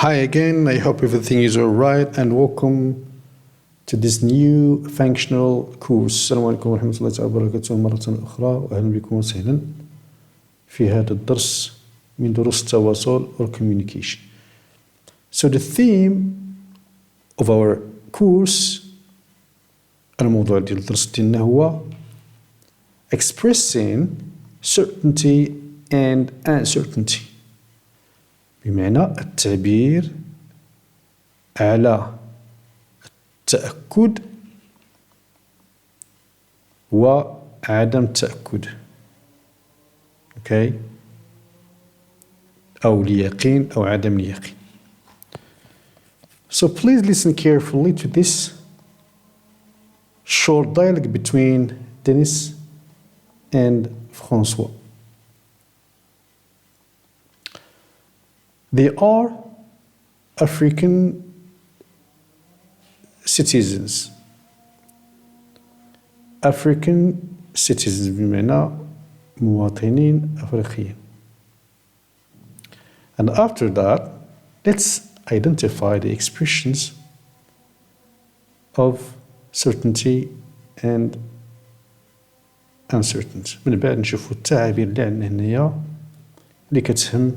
Hi again, I hope everything is alright and welcome to this new functional course. السلام عليكم ورحمة الله تعالى وبركاته مرة أخرى وأهلا بكم وسهلا في هذا الدرس من دروس التواصل or communication. So the theme of our course الموضوع ديال الدرس ديالنا هو expressing certainty and uncertainty. بمعنى التعبير على التأكد وعدم التأكد. Okay? أو اليقين أو عدم اليقين. So please listen carefully to this short dialogue between Denis and François. They are African citizens. African citizens بمعنى مواطنين أفريقيين. And after that, let's identify the expressions of certainty and uncertainty. من بعد نشوفوا التعابير اللي عندنا هنايا اللي كتهم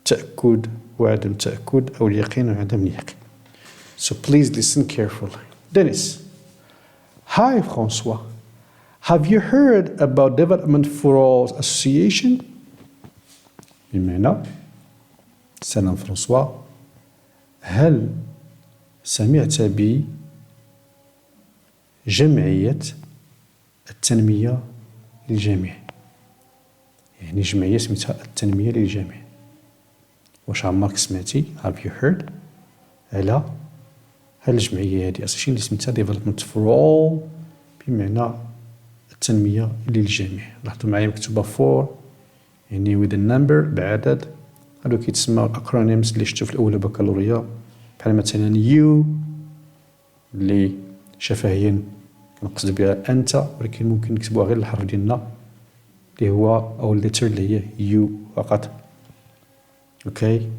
تأكد وعدم تأكد أو اليقين وعدم اليقين. So please listen carefully. Dennis. Hi François. Have you heard about Development for All Association? بمعنى سلام فرانسوا هل سمعت بجمعية التنمية للجميع؟ يعني جمعية سميتها التنمية للجميع. واش عمرك سمعتي have you heard على هاد الجمعية هادي أساسيين اللي سميتها Development for All بمعنى التنمية للجميع. لاحظوا معايا مكتوبة for يعني with a number بعدد. هادو كيتسماو الأكرونيمز اللي شفتو في الأولى بكالوريا بحال مثلا you اللي شفهيا كنقصد بها أنت ولكن ممكن نكتبوها غير الحرف ديالنا اللي هو أو الليتر اللي هي you فقط. اوكي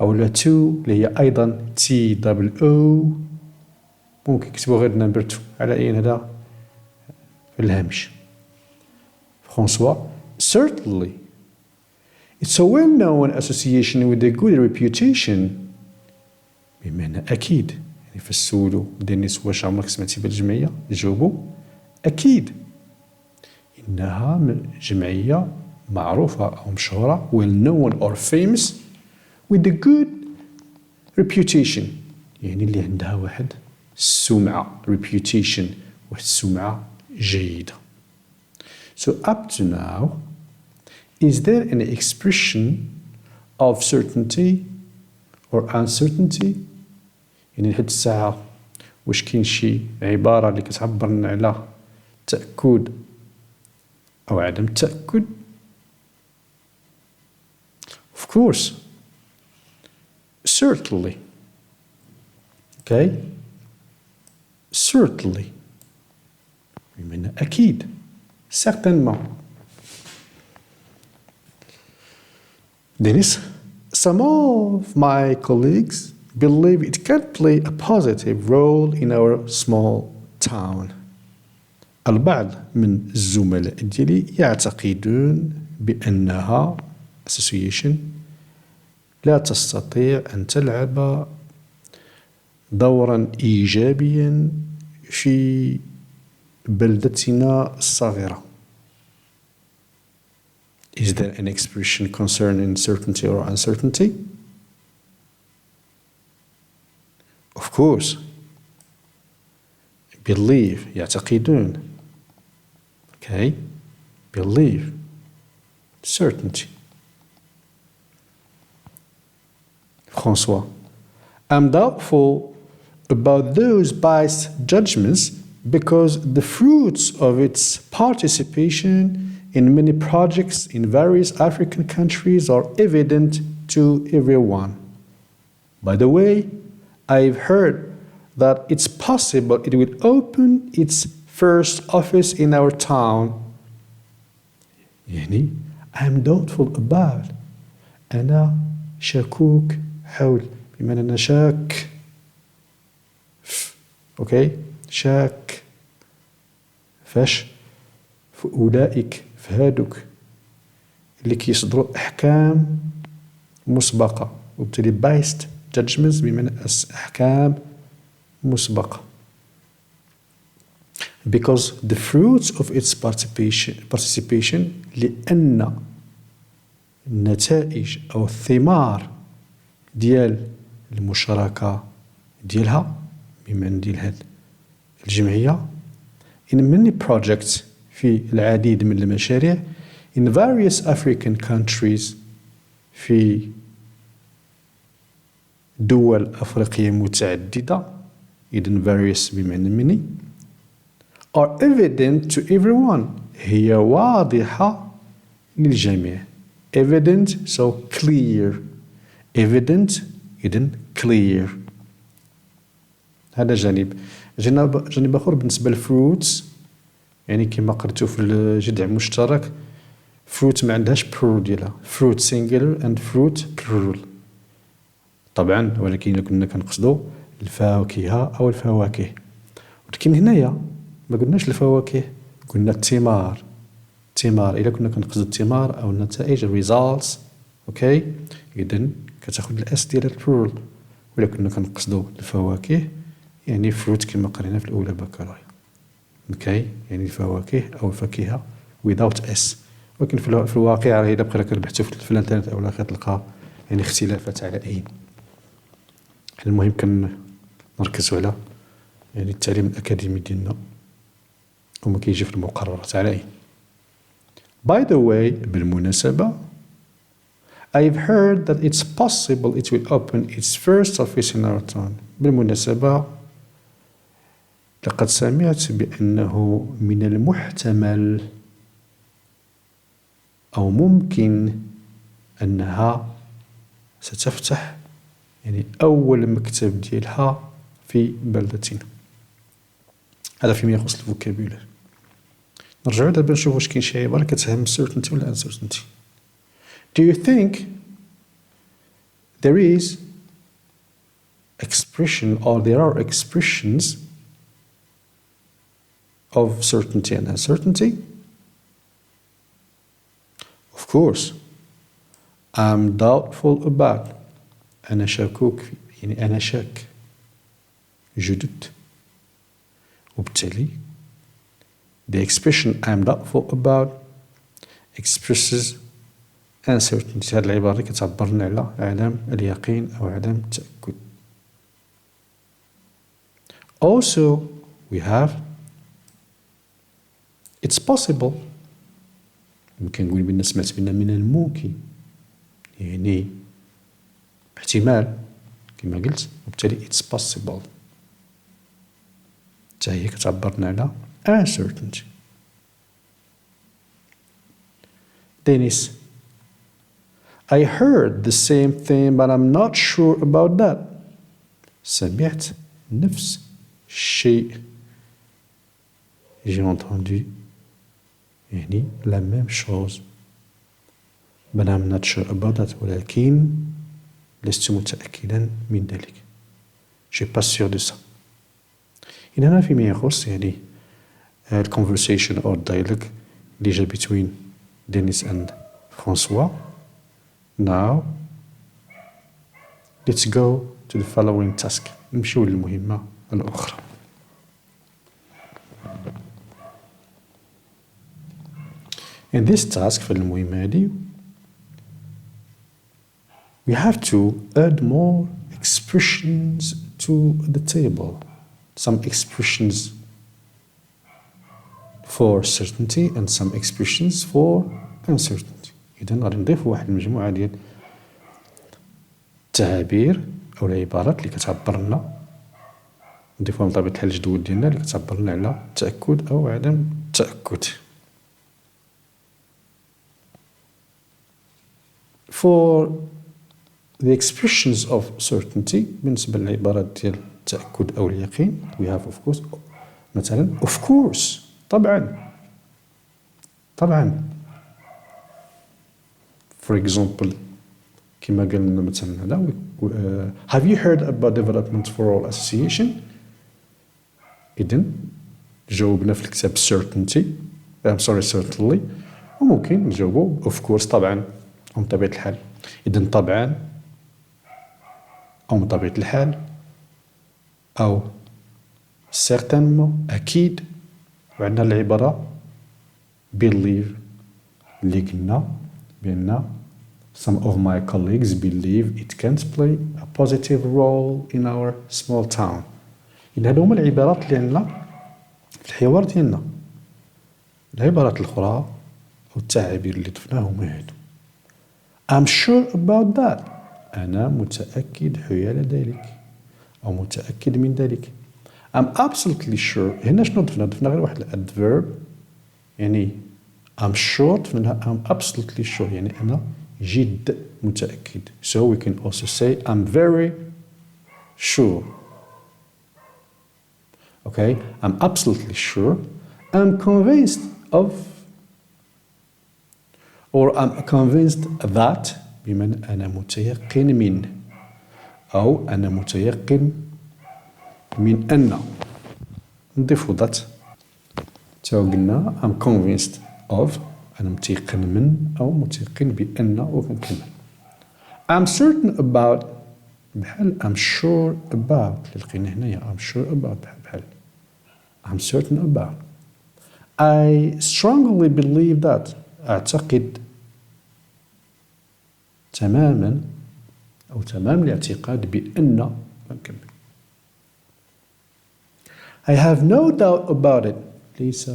او لا تو اللي هي ايضا تي دبل او ممكن نكتبوا غير نمبر 2 على اي هذا في الهامش. François, certainly it's a well-known association with a good reputation. بمعنى اكيد يعني فسولوا دينيس واش عمرك سمعتي بالجمعيه جاوبوا اكيد انها جمعيه معروفة أو مشهورة well known or famous with a good reputation يعني اللي عندها واحد السمعة reputation واحد السمعة جيدة. So up to now is there any expression of certainty or uncertainty يعني لحد الساعة واش كاين شي عبارة اللي كتعبر لنا على تأكد أو عدم التأكد؟ Of course, certainly. Okay? Certainly. بمعنى أكيد. Certainement. Dennis, some of my colleagues believe it can play a positive role in our small town. البعض من الزملاء ديالي يعتقدون بأنها association لا تستطيع أن تلعب دورا إيجابيا في بلدتنا الصغيرة. Is there an expression concerning certainty or uncertainty? Of course. Believe يعتقدون. Okay. Believe. Certainty. François, I'm doubtful about those biased judgments because the fruits of its participation in many projects in various African countries are evident to everyone. By the way, I've heard that it's possible it will open its first office in our town. يعني I'm doubtful about أنا شكوك حول بمعنى أنا شاك. أوكي، شاك فاش في أولئك، في هادوك اللي كيصدروا أحكام مسبقة، وبالتالي biased judgments بمعنى أحكام مسبقة. because the fruits of its participation لأن النتائج أو الثمار ديال المشاركة ديالها، بمعنى ديال هاد الجمعية in many projects في العديد من المشاريع in various African countries في دول أفريقية متعددة، إذن various بمعنى many are evident to everyone هي واضحة للجميع. evident so clear. evident إذن clear. هذا جانب. جانب آخر بالنسبة للفروتس، يعني كما قريتو في الجذع المشترك، فروت ما عندهاش plural ديالها، fruit singular and fruit plural طبعا، ولكن كنا كنقصدو الفاكهة أو الفواكه. ولكن هنايا ما قلناش الفواكه، قلنا الثمار. الثمار إلا كنا كنقصدو الثمار أو النتائج results. أوكي، إذن كتاخد الأس ديال البلورال. وإلا كنا كنقصدو الفواكه يعني fruit كما قرينا في الأولى بكالوريا. أوكي، يعني الفواكه أو الفاكهة without s. ولكن في الواقع إلا بقينا كنبحثو في الانترنت أو لا كتلقى يعني اختلافات على أي. المهم كنركزو على يعني التعليم الأكاديمي ديالنا وما كيجي في المقررات على أي. By the way بالمناسبة I've heard that it's possible it will open its first office in our town. بالمناسبة لقد سمعت بأنه من المحتمل أو ممكن أنها ستفتح يعني أول مكتب ديالها في بلدتنا. هذا فيما يخص الفوكابولير. نرجعو دابا نشوف واش كاين شي عبارة كتهم certainty ولا uncertainty. Do you think there is expression or there are expressions of certainty and uncertainty? Of course. I'm doubtful about. أنا شاكوك يعني أنا شاك. جدد. وبالتالي the expression I'm doubtful about expresses uncertainty. هذه العبارة كتعبرنا على عدم اليقين أو عدم التأكد. Also we have it's possible. يمكن نقول بأن سمعت بأن من الممكن يعني احتمال كما قلت، وبالتالي it's possible حتى هي كتعبرنا على uncertainty. Dennis I heard the same thing but I'm not sure about that. سمعت نفس الشيء. J'ai entendu يعني la même chose but I'm not sure about that. ولكن لست متأكدا من ذلك. Je suis pas sûr de ça. هنا فيما يخص يعني conversation or dialogue اللي جا between Denis and François. Now let's go to the following task. نمشيو للمهمة الأخرى. In this task في المهمة هذه we have to add more expressions to the table. Some expressions for certainty and some expressions for uncertainty. إذن غادي نضيف واحد المجموعة ديال التعابير أو العبارات اللي كتعبر لنا، نضيفوها بطبيعة الحال الجدول ديالنا اللي كتعبر لنا على التأكد أو عدم التأكد. For the expressions of certainty بالنسبة للعبارات ديال التأكد أو اليقين we have of course مثلا of course طبعا. For example كما قال لنا مثلا هذا have you heard about development for all association. إذن جاوبنا في الكتاب certainty certainly، وممكن نجاوبو of course طبعا أو من طبيعة الحال. إذن طبعا أو من طبيعة الحال أو certainement أكيد. وعندنا العبارة believe اللي قلنا بأن some of my colleagues believe it can play a positive role in our small town. إذن هادو هما العبارات اللي عندنا في الحوار ديالنا. العبارات الأخرى أو التعابير اللي ضفناها هما هادو. I'm sure about that. أنا متأكد حيال ذلك أو متأكد من ذلك. I'm absolutely sure. هنا شنو ضفنا؟ ضفنا غير واحد الادفيرب، يعني I'm sure ضفنا لها I'm absolutely sure، يعني أنا جد متأكد. So we can also say I'm very sure. Okay, I'm absolutely sure. I'm convinced of or I'm convinced that بمعنى أنا متيقن من أو أنا متيقن من أن. نضيفو that. تو قلنا I'm convinced of أنا متيقن من أو متيقن بأن وكنكمل. I'm certain about بحال I'm sure about اللي لقينا هنايا I'm sure about بحال I'm certain about. I strongly believe that أعتقد تماما أو تمام الاعتقاد بأن نكمل. I have no doubt about it ليس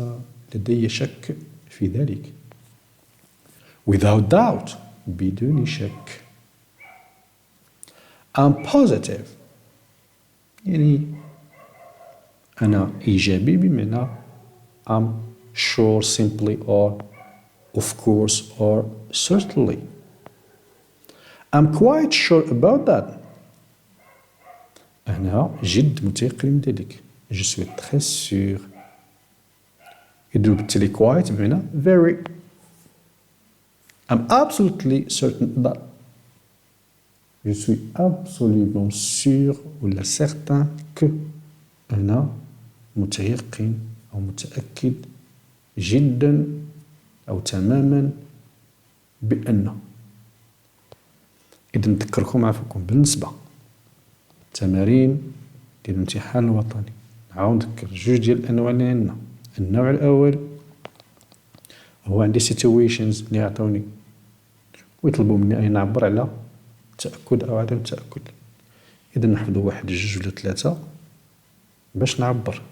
لدي شك في ذلك. Without doubt بدون شك. I'm positive يعني أنا إيجابي بمعنى I'm sure simply or of course or certainly. I'm quite sure about that. أنا جد متيقن من ذلك. Je suis très sûr. يدل بالتالي quite بمعنى very. I'm absolutely certain that. Je suis absolument sûr ولا certain que أنا متيقن أو متأكد جدا أو تماما بأن. إذا نذكركم عفوكم بالنسبة تمارين ديال الامتحان الوطني. نعاود نذكر جوج ديال الأنواع اللي عندنا. النوع الأول هو عندي situations اللي عطاوني ويطلبوا مني أن نعبر على التأكد أو عدم التأكد. إذا نحفظوا واحد جوج ولا ثلاثة باش نعبر.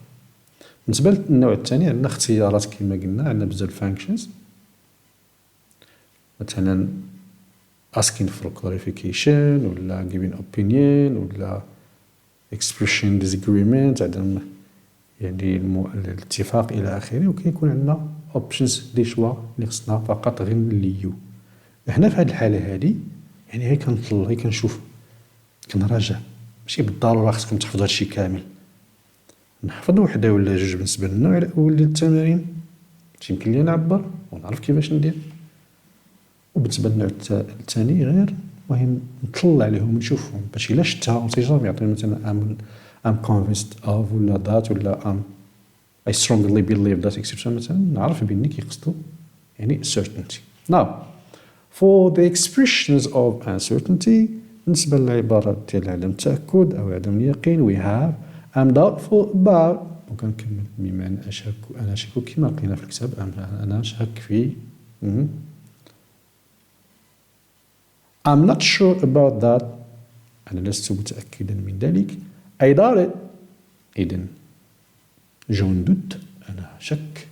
بالنسبة للنوع الثاني عندنا اختيارات كما قلنا، عندنا بزاف functions مثلا asking for clarification ولا giving opinion ولا expression disagreement عدم يعني الاتفاق إلى آخره. وكيكون عندنا options دي شوا اللي خصنا فقط غير نليو. هنا في هذه الحالة هذه يعني هي كنطلع هي كنشوف كنراجع، ماشي بالضرورة خصكم تحفظوا هادشي كامل. نحفظ وحدة ولا جوج بالنسبة للنوع الأول ديال التمارين باش يمكن لي نعبر ونعرف كيفاش ندير، وبالنسبة للنوع الثاني غير المهم نطلع عليهم ونشوفهم باش إلا شتها ونتيجة يعطيني مثلا I'm convinced of ولا that ولا I strongly believe that etc. مثلا نعرف بأني كيقصدوا يعني certainty. Now for the expressions of uncertainty بالنسبة للعبارات ديال عدم التأكد أو عدم اليقين we have I'm doubtful about وكنكمل بمعنى أشك. أنا أشك كما لقينا في الكتاب أنا أشك في I'm not sure about that أنا لست متأكدا من ذلك. I doubt it إذن جون دوت أنا شك.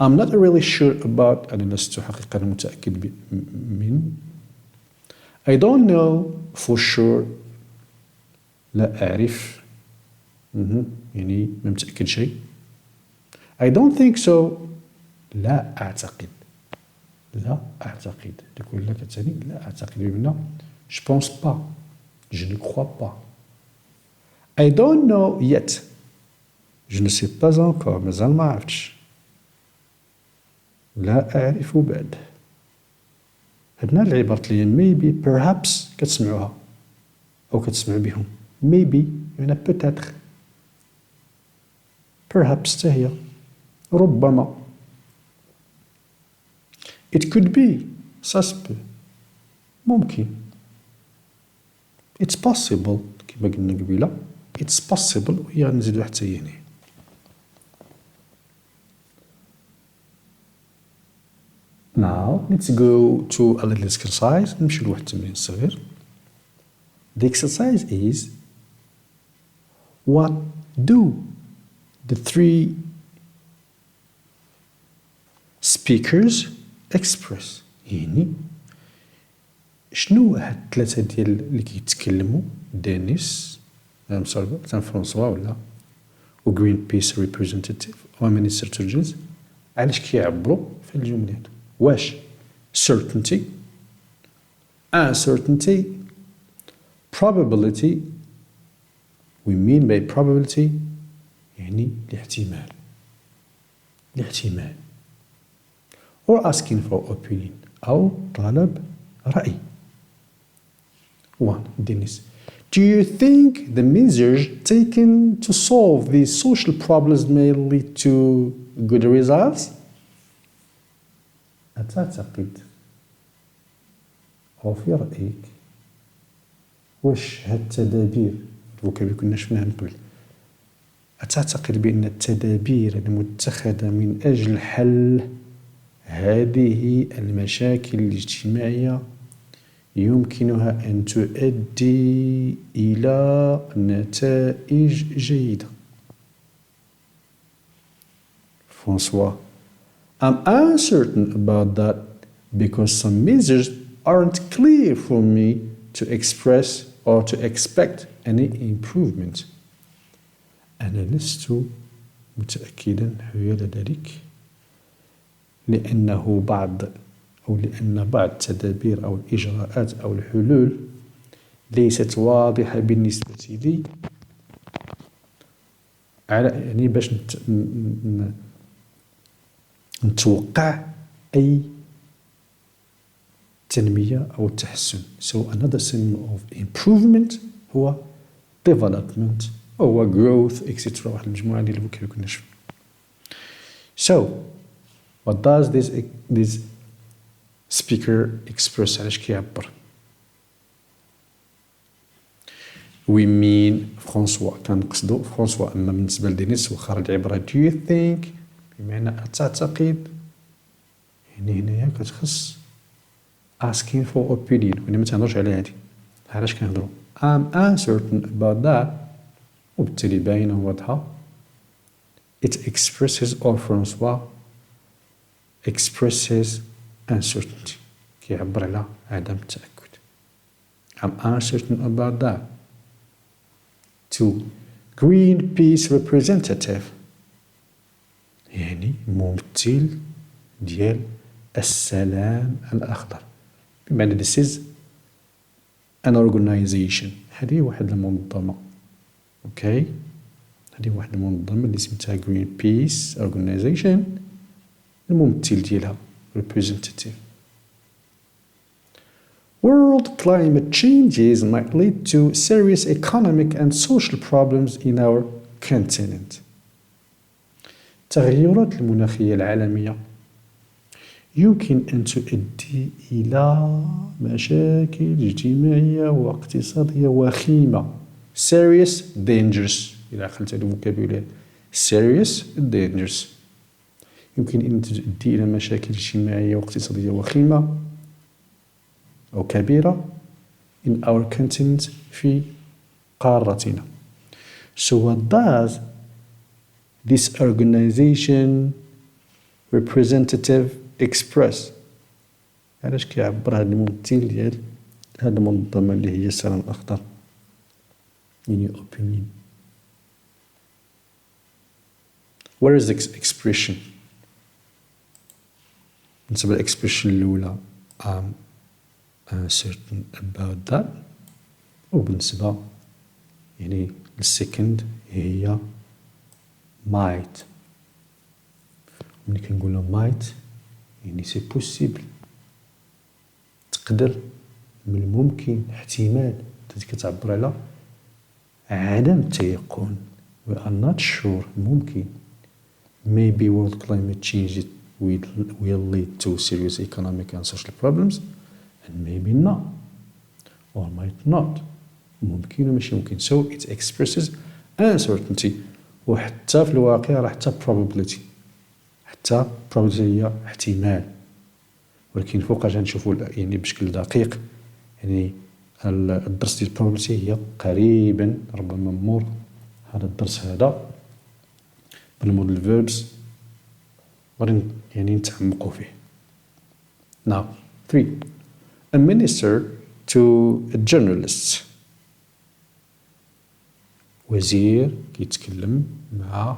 I'm not really sure about أنا لست حقيقة متأكد من. I don't know for sure لا أعرف يعني ما متأكد شيء. I don't think so لا أعتقد. لا أعتقد يقول لك الثاني لا أعتقد بمعنى je pense pas je ne crois pas. I don't know yet je ne sais pas encore مازال ما عرفتش. لا أعرف بعد. هادنا العبارة اللي maybe perhaps كتسمعوها أو كتسمعوا بهم maybe يعني peut-être perhaps حتى هي ربما it could be ça se peut ممكن it's possible كما قلنا قبيلة it's possible وهي غنزيدو حتى هي هنا. Now let's go to a little exercise. نمشيو لواحد التمرين صغير. The exercise is what do the three speakers express. يعني شنو هاد الثلاثة ديال اللي كيتكلموا دانيس مثلا فرونسوا ولا و جرين بيس ريبريزنتاتيف و مينيستر تورجنز علاش كيعبروا في الجملات واش certainty uncertainty probability we mean by probability يعني الاحتمال or asking for opinion أو طلب رأي. One, Dennis. Do you think the measures taken to solve these social problems may lead to good results? أتعتقد أو في رأيك واش هاد التدابير الفوكابيل كنا شفناها من قبل أتعتقد بأن التدابير المتخذة من أجل حل هذه المشاكل الاجتماعية يمكنها أن تؤدي إلى نتائج جيدة؟ François. I'm uncertain about that because some measures aren't clear for me to express or to expect any improvement. أنا لست متأكدا حول ذلك لأن بعض التدابير أو الإجراءات أو الحلول ليست واضحة بالنسبة لي يعني باش نتوقع أي تنمية أو تحسن. So another synonym of improvement هو development أو growth etc. واحد المجموعة ديال الفوكابيل كنا نشوف. So what does this speaker express علاش كيعبر؟ we mean فرانسوا كنقصدو فرانسوا أما بالنسبة لدينيس واخا العبارة do you think بمعنى أتعتقد يعني هنايا كتخص asking for opinion وإنا متهضروش على هادي علاش كنهضرو I'm uncertain about that وبالتالي باينة واضحة it expresses or فرانسوا expresses uncertainty كيعبر على عدم التأكد. I'm uncertain about that. To Greenpeace representative يعني ممثل ديال السلام الأخضر بمعنى this is an organization هذه واحد المنظمة اوكي هذه واحد المنظمة اللي سميتها Greenpeace organization الممثل ديالها representative. World climate changes might lead to serious economic and social problems in our continent. التغيرات المناخية العالمية يمكن أن تؤدي إلى مشاكل اجتماعية واقتصادية وخيمة serious dangerous إذا أخذت هذا الفوكابولير serious dangerous يمكن أن تؤدي إلى مشاكل اجتماعية واقتصادية وخيمة أو كبيرة in our continent في قارتنا. So what does this organization representative express؟ علاش كيعبر هذا الممثل ديال هذه المنظمة اللي هي السلام الأخضر يعني opinion. Where is the expression؟ بالنسبة للإكسبريشن الأولى I'm uncertain about that وبالنسبة يعني للسكند هي might ملي كنقولو might يعني سي بوسيبل تقدر من الممكن احتمال كتعبر على عدم التيقن. we are not sure ممكن maybe world climate change will lead to serious economic and social problems and maybe not or might not ممكن وماشي ممكن. so it expresses uncertainty. وحتى في الواقع راه حتى probability هي احتمال، ولكن فوقاش غنشوفوا يعني بشكل دقيق يعني الدرس ديال probability هي قريبا ربما مور هذا الدرس هذا بالموديل verbs غادي يعني نتعمقوا فيه. Now 3 a minister to a journalist. وزير كيتكلم مع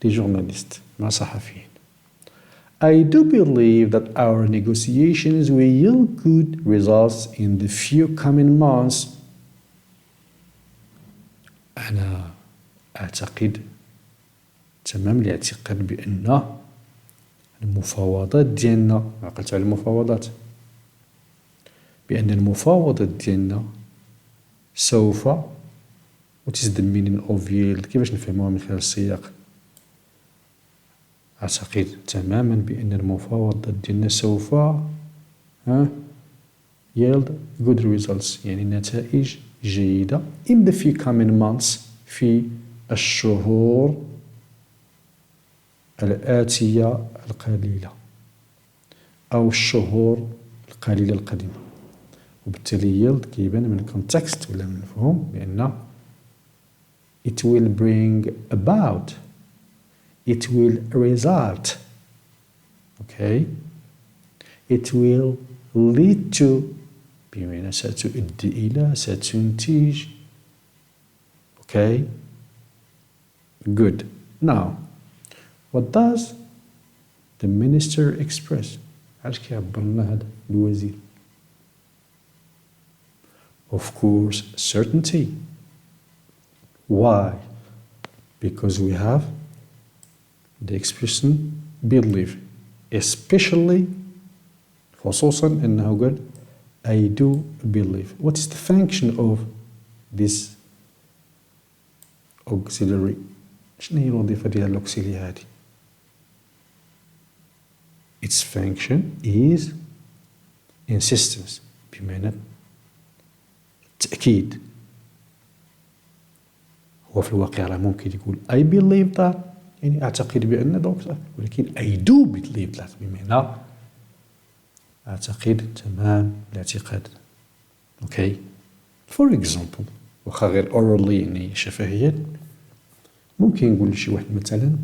دي جورناليست مع صحفيين. I do believe that our negotiations will yield good results in the few coming months. أنا أعتقد تمام الاعتقاد بأن المفاوضات ديالنا، عقلت على المفاوضات، بأن المفاوضات ديالنا سوف what is the meaning of yield كيفاش نفهموها من خلال السياق. أعتقد تماما بأن المفاوضات ديالنا سوف yield good results يعني نتائج جيدة in the few coming months في الشهور الآتية القليلة أو الشهور القليلة القادمة. وبالتالي yield كيبان من الكونتكست ولا من المفهوم بأن it will bring about it will result okay it will lead to بمعنى ستؤدي إلى ستنتج okay good. Now what does the minister express؟ علاش كيعبر لنا هذا الوزير؟ of course certainty. Why? Because we have the expression believe especially خصوصا أنه قال I do believe. What is the function of this auxiliary؟ شنو هي الوظيفة ديال الأوكسيلي هادي؟ Its function is insistence بمعنى التأكيد. هو في الواقع راه ممكن يقول I believe that يعني أعتقد بأن دوك، ولكن I do believe that بمعنى أعتقد تمام الاعتقاد. okay for example واخا غير orally يعني شفهيا ممكن نقول لشي واحد مثلا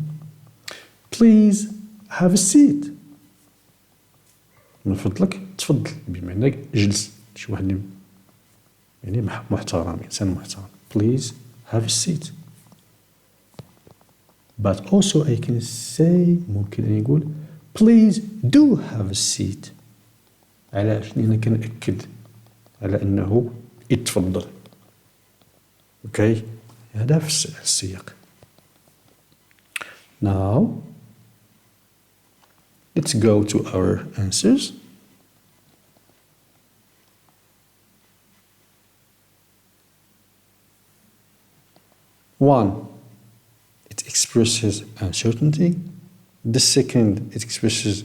please have a seat من فضلك تفضل بمعنى جلس. شي واحد يعني محترم إنسان محترم please have a seat. but also I can say ممكن أن يقول please do have a seat. علاش؟ لأن كنأكد على أنه يتفضل. okay هذا في السياق. now let's go to our answers. One, it expresses uncertainty. The second, it expresses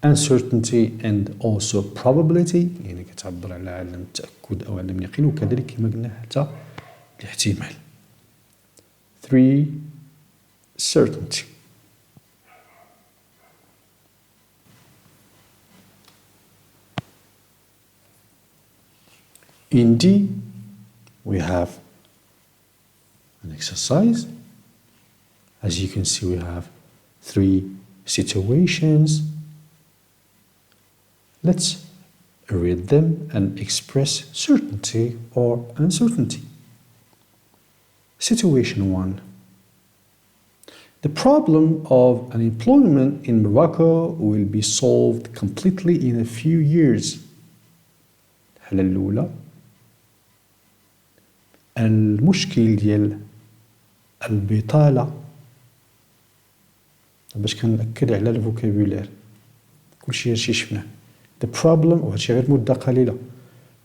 uncertainty and also probability يعني كتعبر على عدم التأكد أو عدم اليقين، وكذلك كما قلنا حتى الاحتمال. 3. certainty. In D, we have an exercise. As you can see, we have 3 situations. Let's read them and express certainty or uncertainty. Situation 1. The problem of unemployment in Morocco will be solved completely in a few years. الحالة الأولى، المشكل ديال البطالة، باش كنأكد على الفوكابولير كلشي هادشي شفناه. The problem وهادشي غير مدة قليلة.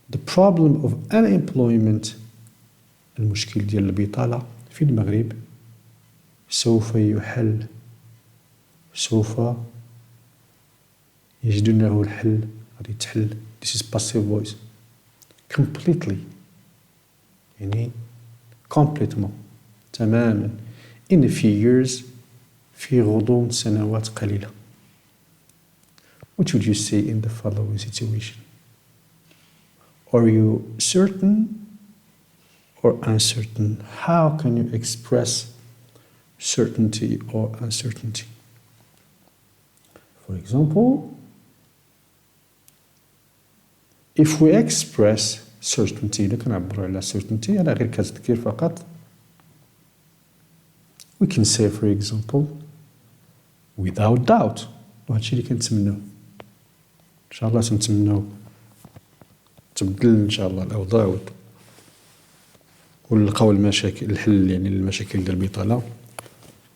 The problem of unemployment المشكل ديال البطالة في المغرب سوف يحل، سوف يجدون له الحل، غادي يتحل. This is passive voice. Completely يعني completely تماما. In a few years في غضون سنوات قليلة. What would you say in the following situation? Are you certain or uncertain? How can you express certainty or uncertainty? For example, if we express certainty, إذا كنعبروا على certainty على غير كتذكير فقط, we can say for example without doubt. وهادشي اللي كنتمناو إن شاء الله. تنتمناو تبدل إن شاء الله الأوضاع ونلقاو المشاكل الحل يعني للمشاكل ديال البطالة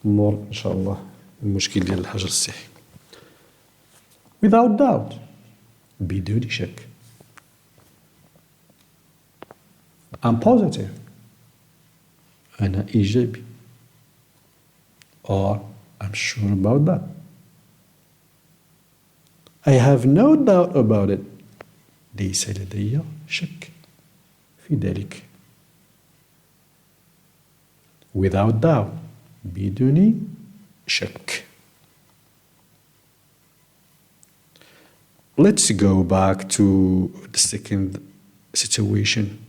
مور إن شاء الله المشكل ديال الحجر الصحي. without doubt بدون شك. I'm positive أنا إيجابي. or I'm sure about that. I have no doubt about it. ليس لدي شك في ذلك. without doubt بدون شك. Let's go back to the second situation.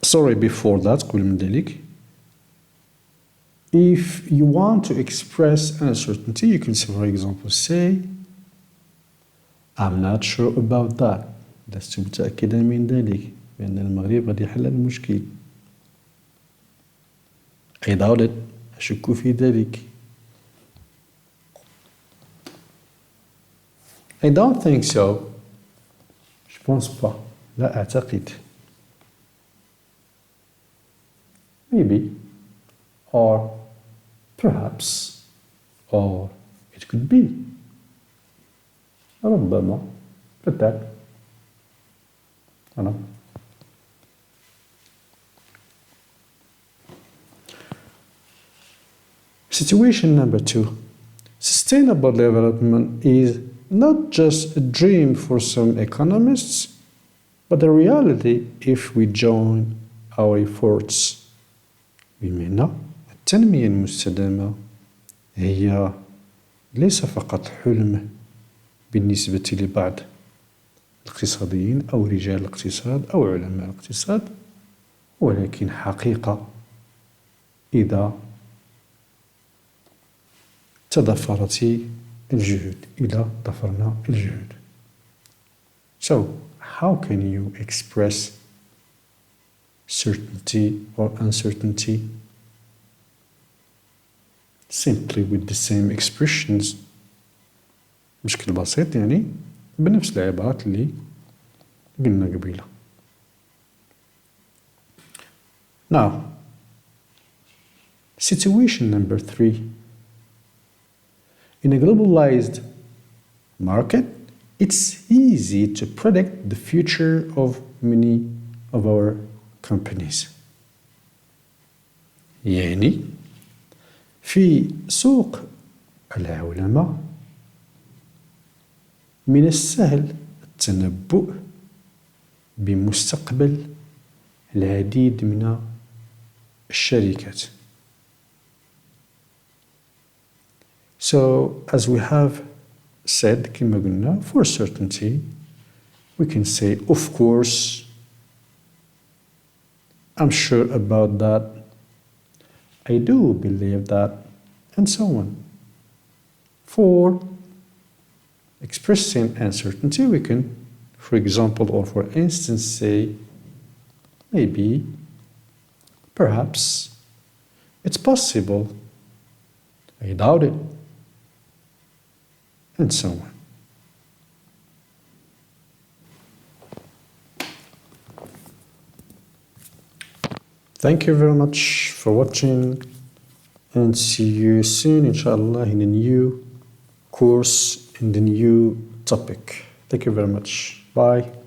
Sorry, before that, قبل من ذلك. If you want to express uncertainty, you can say, for example, say, I'm not sure about that. لست متأكدا من ذلك بأن المغرب قد يحل المشكل. I doubt it. أشك في ذلك. I don't think so. Je pense pas. لا أعتقد. Maybe. Or perhaps. Or it could be. ربما. peut-être. Voilà. Situation number 2. Sustainable development is not just a dream for some economists, but a reality if we join our efforts. بمعنى التنمية المستدامة هي ليس فقط حلم بالنسبة لبعض الاقتصاديين أو رجال الاقتصاد أو علماء الاقتصاد، ولكن حقيقة إذا تضافرت الجهود، إذا ضفرنا الجهود. So, how can you express certainty or uncertainty? Simply with the same expressions. بشكل بسيط يعني بنفس العبارات اللي قلنا قبيلة. Now, situation number 3. In a globalized market, it's easy to predict the future of many of our companies. يعني في سوق العولمة من السهل التنبؤ بمستقبل العديد من الشركات. So, as we have said, كما قلنا, for certainty, we can say, of course, I'm sure about that, I do believe that, and so on. For expressing uncertainty, we can, for example, or for instance, say, maybe, perhaps, it's possible, I doubt it, and so on. Thank you very much for watching, and see you soon, inshallah, in a new course, in the new topic. Thank you very much. Bye.